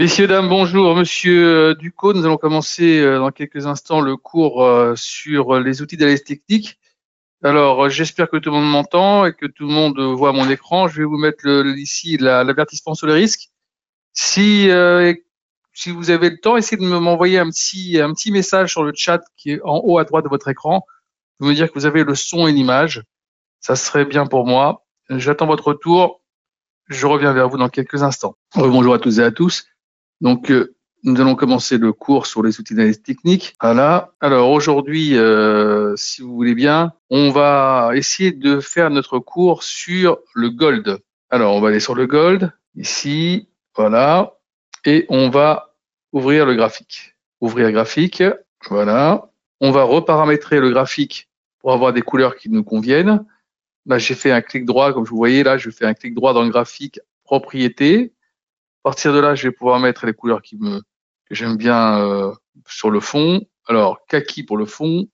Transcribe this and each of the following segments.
Messieurs, dames, bonjour. Monsieur Ducos, nous allons commencer dans quelques instants le cours sur les outils d'analyse technique. Alors, j'espère que tout le monde m'entend et que tout le monde voit mon écran. Je vais vous mettre ici l'avertissement sur les risques. Si vous avez le temps, essayez de m'envoyer un petit message sur le chat qui est en haut à droite de votre écran. Vous me dire que vous avez le son et l'image. Ça serait bien pour moi. J'attends votre retour. Je reviens vers vous dans quelques instants. Bonjour à toutes et à tous. Donc, nous allons commencer le cours sur les outils d'analyse technique. Voilà. Alors aujourd'hui, si vous voulez bien, on va essayer de faire notre cours sur le gold. Alors, on va aller sur le gold, ici, voilà, et on va ouvrir le graphique. Ouvrir graphique, voilà. On va reparamétrer le graphique pour avoir des couleurs qui nous conviennent. Là, j'ai fait un clic droit, comme vous voyez là, je fais un clic droit dans le graphique propriété. À partir de là, je vais pouvoir mettre les couleurs que j'aime bien sur le fond. Alors, kaki pour le fond.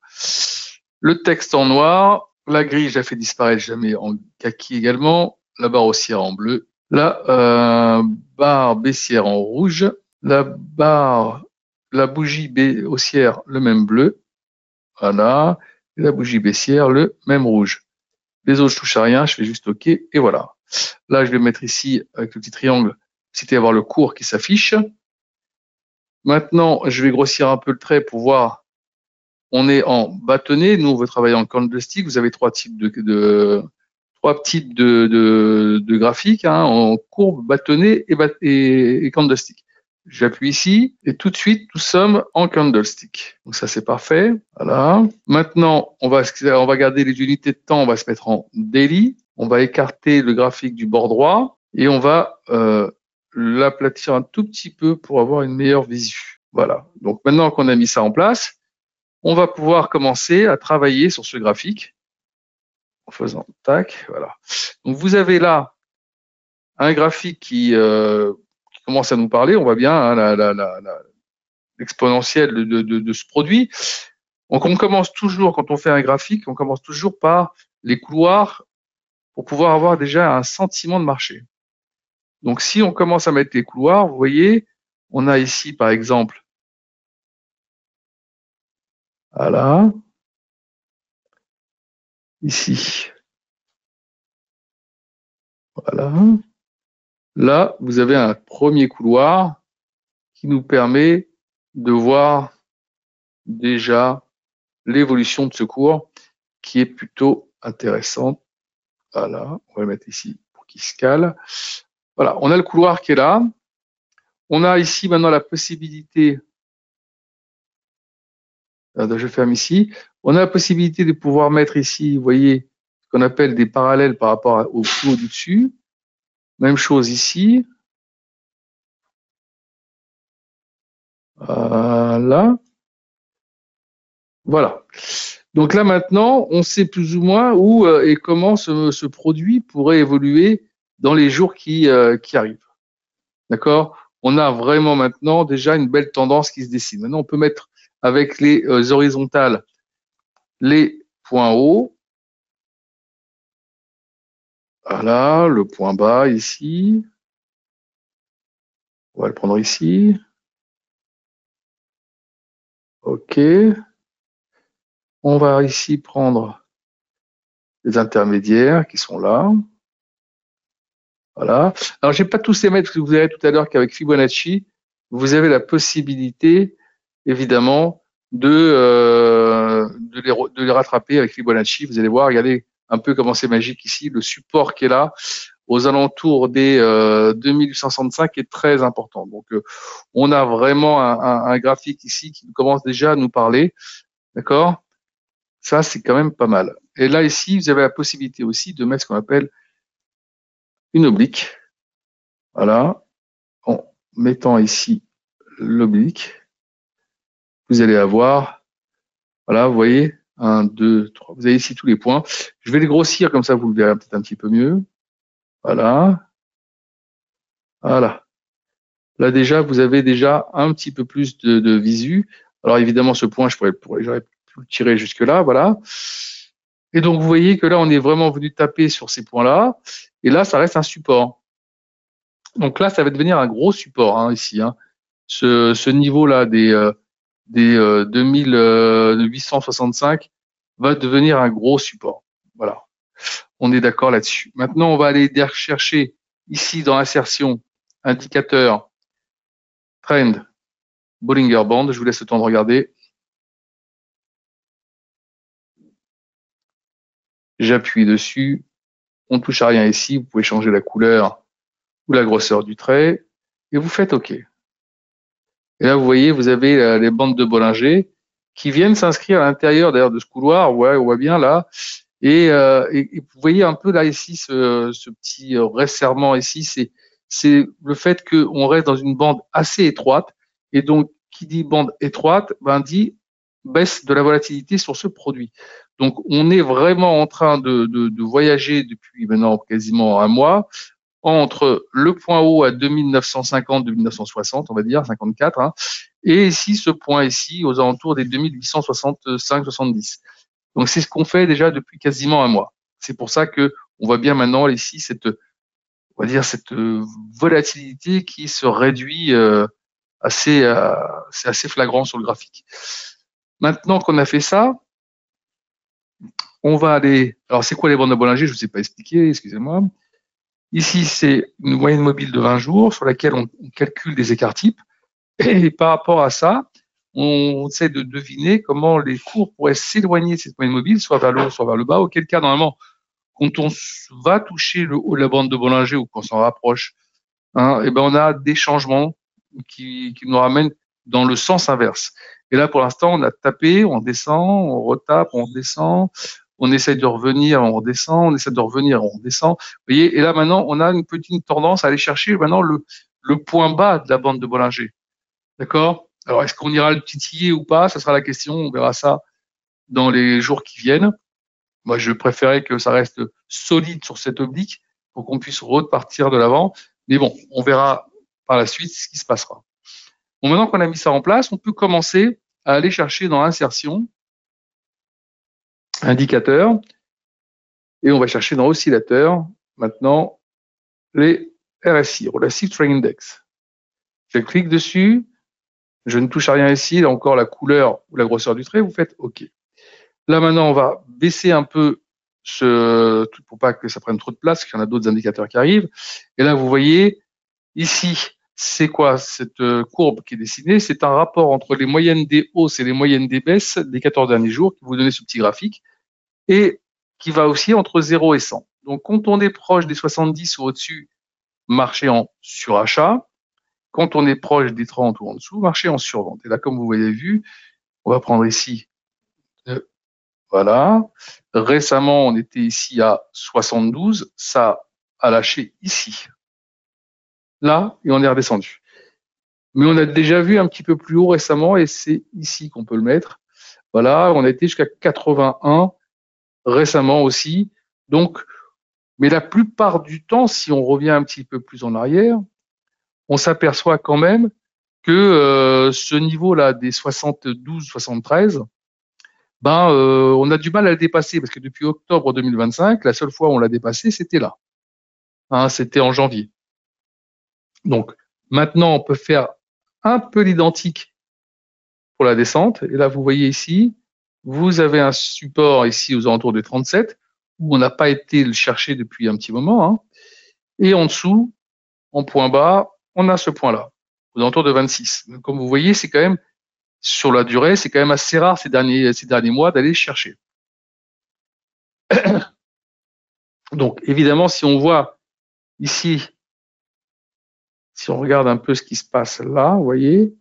Le texte en noir. La grille, je la fais disparaître, je la mets en kaki également. La barre haussière en bleu. La barre baissière en rouge. La bougie haussière, le même bleu. Voilà. Et la bougie baissière, le même rouge. Les autres, je touche à rien, je fais juste OK. Et voilà. Là, je vais mettre ici, avec le petit triangle, c'était avoir le cours qui s'affiche. Maintenant, je vais grossir un peu le trait pour voir. On est en bâtonnet. Nous, on veut travailler en candlestick. Vous avez trois types de graphiques, hein, en courbe, bâtonnet et candlestick. J'appuie ici et tout de suite, nous sommes en candlestick. Donc ça, c'est parfait. Voilà. Maintenant, on va garder les unités de temps. On va se mettre en daily. On va écarter le graphique du bord droit et on va l'aplatir un tout petit peu pour avoir une meilleure visu. Voilà. Donc maintenant qu'on a mis ça en place, on va pouvoir commencer à travailler sur ce graphique en faisant tac. Voilà. Donc vous avez là un graphique qui commence à nous parler. On voit bien hein, l'exponentielle de ce produit. Donc on commence toujours, quand on fait un graphique, on commence toujours par les couloirs pour pouvoir avoir déjà un sentiment de marché. Donc, si on commence à mettre les couloirs, vous voyez, on a ici, par exemple, voilà, ici, voilà. Là, vous avez un premier couloir qui nous permet de voir déjà l'évolution de ce cours qui est plutôt intéressante. Voilà, on va le mettre ici pour qu'il se cale. Voilà, on a le couloir qui est là. On a ici maintenant la possibilité, je ferme ici, on a la possibilité de pouvoir mettre ici, vous voyez, ce qu'on appelle des parallèles par rapport au flou du dessus. Même chose ici. Voilà. Voilà. Donc là maintenant, on sait plus ou moins où et comment ce produit pourrait évoluer dans les jours qui arrivent. D'accord? On a vraiment maintenant déjà une belle tendance qui se dessine. Maintenant, on peut mettre avec les horizontales les points hauts. Voilà, le point bas ici. On va le prendre ici. OK. On va ici prendre les intermédiaires qui sont là. Voilà. Alors, je ne vais pas tous les mettre, parce que vous verrez tout à l'heure qu'avec Fibonacci, vous avez la possibilité, évidemment, de les rattraper avec Fibonacci. Vous allez voir, regardez un peu comment c'est magique ici. Le support qui est là, aux alentours des 2865, est très important. Donc, on a vraiment un graphique ici qui commence déjà à nous parler. D'accord? Ça, c'est quand même pas mal. Et là, ici, vous avez la possibilité aussi de mettre ce qu'on appelle une oblique. Voilà. En mettant ici l'oblique, vous allez avoir, voilà, vous voyez, 1, 2, 3. Vous avez ici tous les points. Je vais les grossir, comme ça, vous le verrez peut-être un petit peu mieux. Voilà. Voilà. Là, déjà, vous avez déjà un petit peu plus de visu. Alors, évidemment, ce point, j'aurais pu le tirer jusque-là, voilà. Et donc, vous voyez que là, on est vraiment venu taper sur ces points-là. Et là, ça reste un support. Donc là, ça va devenir un gros support hein, ici. Hein. Ce niveau-là des 2865 va devenir un gros support. Voilà, on est d'accord là-dessus. Maintenant, on va aller chercher ici dans insertion, indicateur, trend, Bollinger Band. Je vous laisse le temps de regarder. J'appuie dessus. On ne touche à rien ici. Vous pouvez changer la couleur ou la grosseur du trait et vous faites OK. Et là, vous voyez, vous avez les bandes de Bollinger qui viennent s'inscrire à l'intérieur d'ailleurs de ce couloir. Ouais, on voit bien là. Et vous voyez un peu là ici ce petit resserrement ici, c'est le fait qu'on reste dans une bande assez étroite. Et donc, qui dit bande étroite, ben dit baisse de la volatilité sur ce produit. Donc, on est vraiment en train de voyager depuis maintenant quasiment un mois entre le point haut à 2950, 2960, on va dire, 54, hein, et ici, ce point ici, aux alentours des 2865, 70. Donc, c'est ce qu'on fait déjà depuis quasiment un mois. C'est pour ça que on voit bien maintenant ici cette, on va dire, cette volatilité qui se réduit assez, c'est assez flagrant sur le graphique. Maintenant qu'on a fait ça, on va aller, alors c'est quoi les bandes de Bollinger? Je ne vous ai pas expliqué, excusez-moi. Ici, c'est une moyenne mobile de 20 jours sur laquelle on calcule des écarts types. Et par rapport à ça, on essaie de deviner comment les cours pourraient s'éloigner de cette moyenne mobile, soit vers le haut, soit vers le bas, auquel cas, normalement, quand on va toucher le haut de la bande de Bollinger ou qu'on s'en rapproche, hein, et ben on a des changements qui nous ramènent dans le sens inverse. Et là, pour l'instant, on a tapé, on descend, on retape, on descend, on essaie de revenir, on redescend, on essaie de revenir, on redescend. Vous voyez, et là maintenant, on a une petite tendance à aller chercher maintenant le point bas de la bande de Bollinger. D'accord? Alors, est-ce qu'on ira le titiller ou pas? Ça sera la question. On verra ça dans les jours qui viennent. Moi, je préférais que ça reste solide sur cette oblique pour qu'on puisse repartir de l'avant. Mais bon, on verra par la suite ce qui se passera. Bon, maintenant qu'on a mis ça en place, on peut commencer à aller chercher dans insertion, indicateur, et on va chercher dans oscillateur, maintenant, les RSI, Relative Strain Index. Je clique dessus, je ne touche à rien ici, là encore la couleur ou la grosseur du trait, vous faites OK. Là maintenant, on va baisser un peu pour pas que ça prenne trop de place, parce qu'il y en a d'autres indicateurs qui arrivent. Et là, vous voyez, ici, c'est quoi cette courbe qui est dessinée? C'est un rapport entre les moyennes des hausses et les moyennes des baisses des 14 derniers jours, qui vous donne ce petit graphique, et qui va aussi entre 0 et 100. Donc, quand on est proche des 70 ou au-dessus, marché en surachat. Quand on est proche des 30 ou en dessous, marché en survente. Et là, comme vous avez vu, on va prendre ici, voilà. Récemment, on était ici à 72, ça a lâché ici. Là, et on est redescendu. Mais on a déjà vu un petit peu plus haut récemment, et c'est ici qu'on peut le mettre. Voilà, on a été jusqu'à 81 récemment aussi. Donc, mais la plupart du temps, si on revient un petit peu plus en arrière, on s'aperçoit quand même que ce niveau-là des 72-73, ben, on a du mal à le dépasser parce que depuis octobre 2025, la seule fois où on l'a dépassé, c'était là. Hein, c'était en janvier. Donc, maintenant, on peut faire un peu l'identique pour la descente. Et là, vous voyez ici, vous avez un support ici aux alentours des 37 où on n'a pas été le chercher depuis un petit moment. Hein. Et en dessous, en point bas, on a ce point-là, aux alentours de 26. Donc, comme vous voyez, c'est quand même sur la durée, c'est quand même assez rare ces derniers mois d'aller chercher. Donc, évidemment, si on voit ici, si on regarde un peu ce qui se passe là, vous voyez,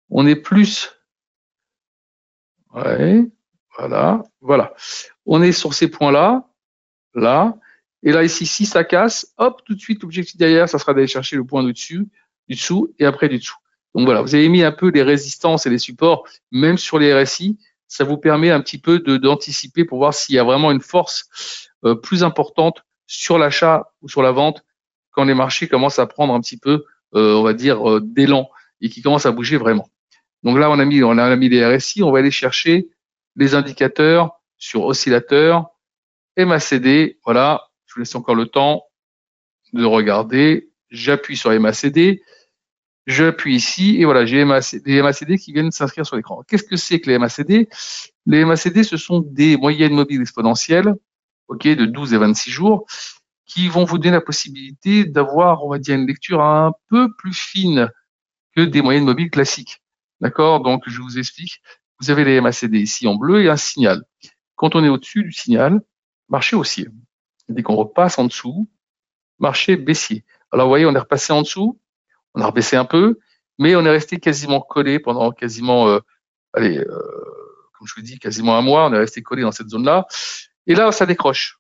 on est plus, ouais, voilà. On est sur ces points-là, là, et là, ici, si ça casse, hop, tout de suite, l'objectif derrière, ça sera d'aller chercher le point du dessous, et après du dessous. Donc voilà, vous avez mis un peu les résistances et les supports, même sur les RSI, ça vous permet un petit peu d'anticiper pour voir s'il y a vraiment une force plus importante sur l'achat ou sur la vente quand les marchés commencent à prendre un petit peu, on va dire, d'élan et qui commencent à bouger vraiment. Donc là, on a mis les RSI, on va aller chercher les indicateurs sur oscillateur, MACD, voilà, je vous laisse encore le temps de regarder. j'appuie sur MACD, j'appuie ici, et voilà, j'ai des MACD qui viennent s'inscrire sur l'écran. Qu'est-ce que c'est que les MACD? Les MACD, ce sont des moyennes mobiles exponentielles, ok, de 12 et 26 jours, qui vont vous donner la possibilité d'avoir, on va dire, une lecture un peu plus fine que des moyennes mobiles classiques. D'accord? Donc, je vous explique. Vous avez les MACD ici en bleu et un signal. Quand on est au-dessus du signal, marché haussier. Dès qu'on repasse en dessous, marché baissier. Alors, vous voyez, on est repassé en dessous, on a rebaissé un peu, mais on est resté quasiment collé pendant quasiment, comme je vous dis, quasiment un mois, on est resté collé dans cette zone-là. Et là, ça décroche.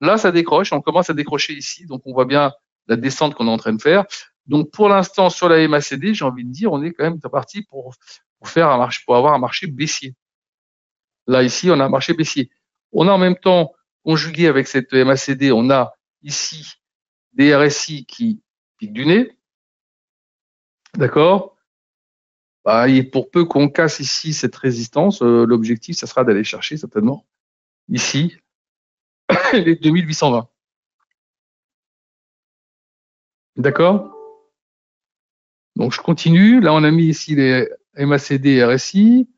Là, ça décroche, on commence à décrocher ici, donc on voit bien la descente qu'on est en train de faire. Donc, pour l'instant, sur la MACD, j'ai envie de dire, on est quand même parti pour faire un marché, pour avoir un marché baissier. Là, ici, on a un marché baissier. On a en même temps, conjugué avec cette MACD, on a ici des RSI qui piquent du nez. D'accord? Bah, et pour peu qu'on casse ici cette résistance, l'objectif, ça sera d'aller chercher certainement ici les 2820. D'accord? Donc, je continue. Là, on a mis ici les MACD et RSI.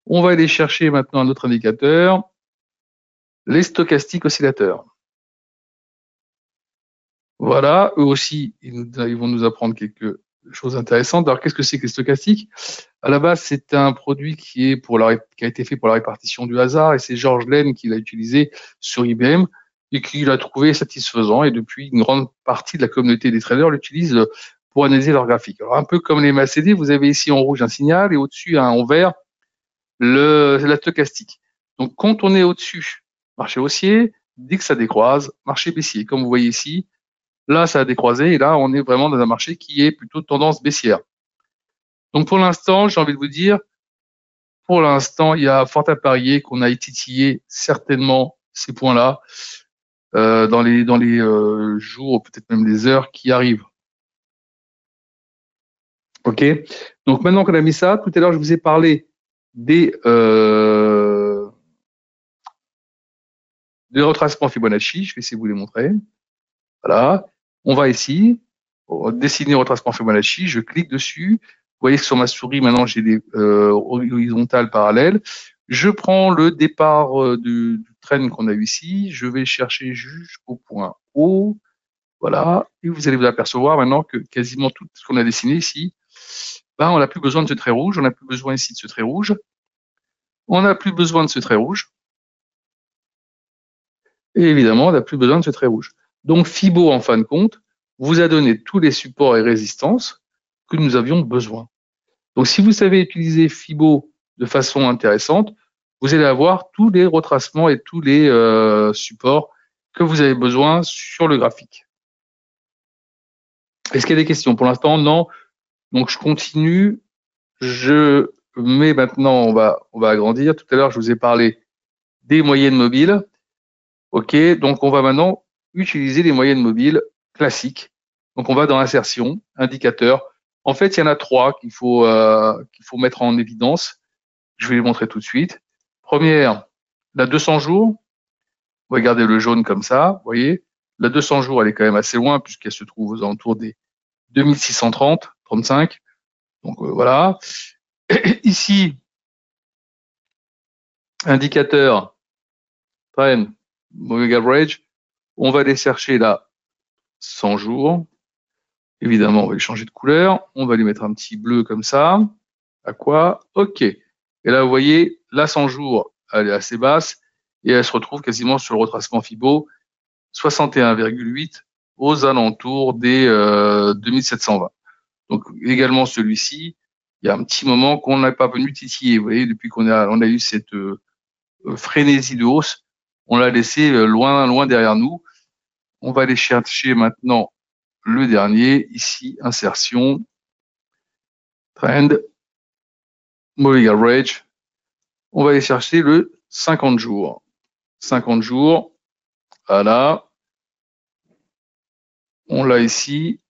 On va aller chercher maintenant un autre indicateur, les stochastiques oscillateurs. Voilà, eux aussi, ils vont nous apprendre quelque chose intéressantes. Alors, qu'est-ce que c'est que les stochastiques? À la base, c'est un produit qui a été fait pour la répartition du hasard, et c'est George Lane qui l'a utilisé sur IBM et qui l'a trouvé satisfaisant. Et depuis, une grande partie de la communauté des traders l'utilise pour analyser leurs graphiques. Alors, un peu comme les MACD, vous avez ici en rouge un signal et au-dessus, en vert, la stochastique. Donc, quand on est au-dessus, marché haussier, dès que ça décroise, marché baissier. Comme vous voyez ici, là, ça a décroisé et là, on est vraiment dans un marché qui est plutôt tendance baissière. Donc, pour l'instant, j'ai envie de vous dire, pour l'instant, il y a fort à parier qu'on a titillé certainement ces points-là dans les jours, peut-être même les heures qui arrivent. OK? Donc, maintenant qu'on a mis ça, tout à l'heure, je vous ai parlé des retracements Fibonacci. Je vais essayer de vous les montrer. Voilà. On va ici, dessiner retracement Fibonacci. Je clique dessus. Vous voyez que sur ma souris, maintenant, j'ai des horizontales parallèles. Je prends le départ du trend qu'on a eu ici. Je vais chercher jusqu'au point haut. Voilà. Et vous allez vous apercevoir maintenant que quasiment tout ce qu'on a dessiné ici, ben, on n'a plus besoin de ce trait rouge. On n'a plus besoin ici de ce trait rouge. On n'a plus besoin de ce trait rouge. Et évidemment, on n'a plus besoin de ce trait rouge. Donc, Fibo, en fin de compte, vous a donné tous les supports et résistances que nous avions besoin. Donc, si vous savez utiliser Fibo de façon intéressante, vous allez avoir tous les retracements et tous les supports que vous avez besoin sur le graphique. Est-ce qu'il y a des questions? Pour l'instant, non. Donc, je continue. Je mets maintenant, on va agrandir. Tout à l'heure, je vous ai parlé des moyennes mobiles. OK, donc on va maintenant utiliser les moyennes mobiles classiques. Donc, on va dans insertion, indicateur. En fait, il y en a trois qu'il faut mettre en évidence. Je vais les montrer tout de suite. Première, la 200 jours. On va garder le jaune comme ça, vous voyez. La 200 jours, elle est quand même assez loin puisqu'elle se trouve aux alentours des 2630, 35. Donc, voilà. Ici, indicateur, trend, moving average. On va aller chercher là 100 jours. Évidemment, on va les changer de couleur. On va lui mettre un petit bleu comme ça. À quoi? OK. Et là, vous voyez, la 100 jours, elle est assez basse et elle se retrouve quasiment sur le retracement Fibo 61,8 aux alentours des 2720. Donc, également celui-ci, il y a un petit moment qu'on n'a pas venu titiller. Vous voyez, depuis qu'on a eu cette frénésie de hausse, on l'a laissé loin derrière nous. On va aller chercher maintenant le dernier, ici, insertion, trend, moving average. On va aller chercher le 50 jours. 50 jours, voilà. On l'a ici.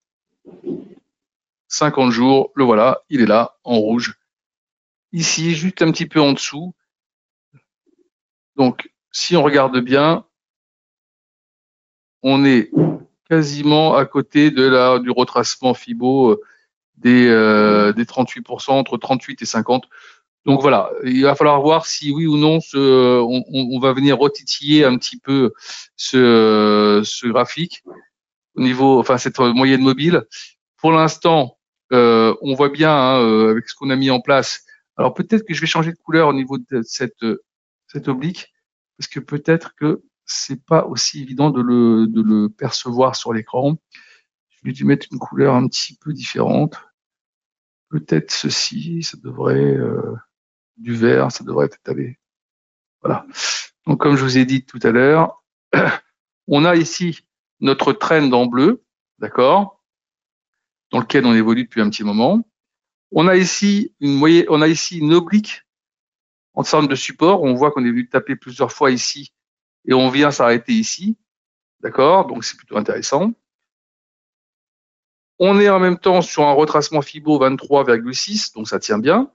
50 jours, le voilà, il est là, en rouge. Ici, juste un petit peu en dessous. Donc, si on regarde bien, on est quasiment à côté du retracement Fibo des 38%, entre 38 et 50. Donc voilà, il va falloir voir si oui ou non on va venir retitiller un petit peu ce graphique au niveau, enfin cette moyenne mobile. Pour l'instant, on voit bien avec ce qu'on a mis en place. Alors peut-être que je vais changer de couleur au niveau de cette oblique, parce que peut-être que c'est pas aussi évident de le percevoir sur l'écran. Je vais dû mettre une couleur un petit peu différente. Peut-être ceci, ça devrait du vert, ça devrait être allé. Voilà. Donc comme je vous ai dit tout à l'heure, on a ici notre trend en bleu, d'accord, dans lequel on évolue depuis un petit moment. On a ici une oblique en forme de support. On voit qu'on est venu taper plusieurs fois ici et on vient s'arrêter ici, d'accord. Donc c'est plutôt intéressant. On est en même temps sur un retracement Fibo 23,6, donc ça tient bien.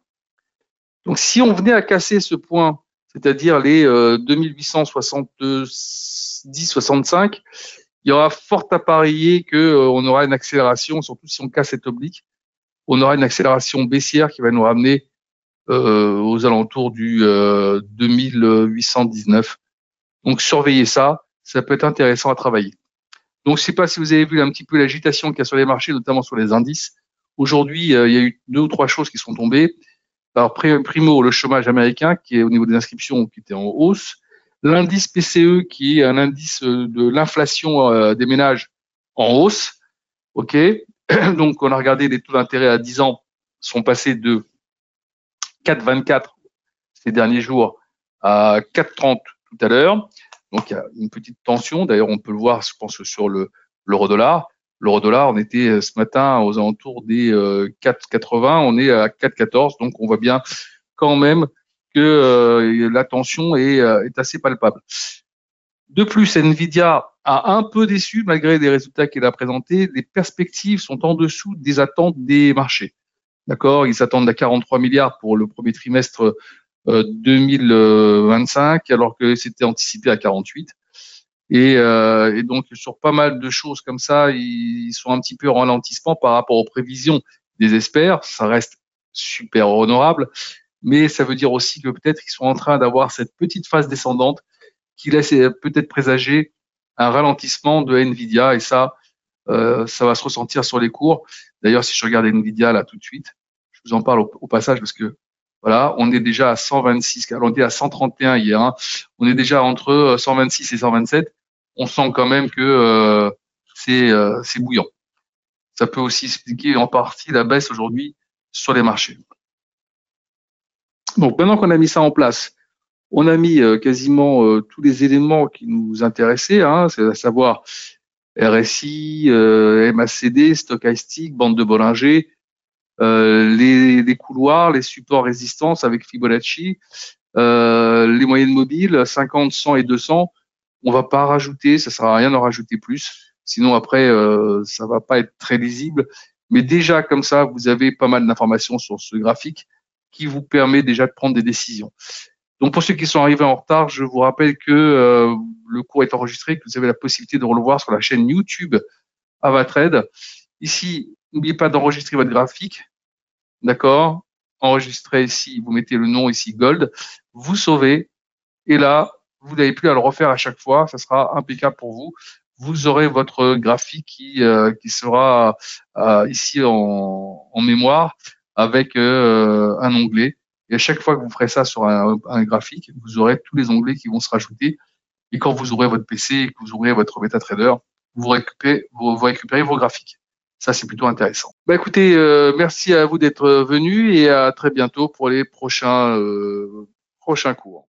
Donc si on venait à casser ce point, c'est-à-dire les 2870-65, il y aura fort à parier qu'on aura une accélération, surtout si on casse cette oblique, on aura une accélération baissière qui va nous ramener aux alentours du 2819. Donc surveillez ça, ça peut être intéressant à travailler. Donc je ne sais pas si vous avez vu un petit peu l'agitation qu'il y a sur les marchés, notamment sur les indices. Aujourd'hui, il y a eu 2 ou 3 choses qui sont tombées. Alors primo, le chômage américain qui est au niveau des inscriptions qui était en hausse. L'indice PCE qui est un indice de l'inflation des ménages en hausse. OK. Donc on a regardé les taux d'intérêt à 10 ans sont passés de 4,24 ces derniers jours à 4,30 tout à l'heure. Donc il y a une petite tension. D'ailleurs, on peut le voir, je pense, sur l'euro-dollar. L'euro-dollar, on était ce matin aux alentours des 4,80, on est à 4,14. Donc on voit bien quand même que la tension est assez palpable. De plus, Nvidia a un peu déçu malgré les résultats qu'elle a présentés. Les perspectives sont en dessous des attentes des marchés. D'accord, ils s'attendent à 43 milliards pour le premier trimestre 2025, alors que c'était anticipé à 48. Et donc sur pas mal de choses comme ça, ils sont un petit peu en ralentissement par rapport aux prévisions des experts. Ça reste super honorable, mais ça veut dire aussi que peut-être qu'ils sont en train d'avoir cette petite phase descendante qui laisse peut-être présager un ralentissement de Nvidia, et ça va se ressentir sur les cours. D'ailleurs, si je regarde Nvidia là tout de suite, je vous en parle au passage parce que voilà, on est déjà à 126, on était à 131 hier, hein. On est déjà entre 126 et 127. On sent quand même que c'est bouillant. Ça peut aussi expliquer en partie la baisse aujourd'hui sur les marchés. Donc maintenant qu'on a mis ça en place, on a mis quasiment tous les éléments qui nous intéressaient, hein, c'est à savoir RSI, MACD, stochastique, bande de Bollinger, les couloirs, les supports résistance avec Fibonacci, les moyennes mobiles 50, 100 et 200. On va pas rajouter, ça sert à rien d'en rajouter plus. Sinon après, ça va pas être très lisible. Mais déjà comme ça, vous avez pas mal d'informations sur ce graphique qui vous permet déjà de prendre des décisions. Donc pour ceux qui sont arrivés en retard, je vous rappelle que le cours est enregistré, que vous avez la possibilité de le revoir sur la chaîne YouTube Avatrade. Ici, n'oubliez pas d'enregistrer votre graphique, d'accord? Enregistrez ici, vous mettez le nom ici Gold, vous sauvez, et là, vous n'avez plus à le refaire à chaque fois, ça sera impeccable pour vous. Vous aurez votre graphique qui sera ici en mémoire avec un onglet. Et à chaque fois que vous ferez ça sur un graphique, vous aurez tous les onglets qui vont se rajouter. Et quand vous aurez votre PC et que vous aurez votre MetaTrader, vous récupérez vos graphiques. Ça, c'est plutôt intéressant. Bah, écoutez, merci à vous d'être venus et à très bientôt pour les prochains cours.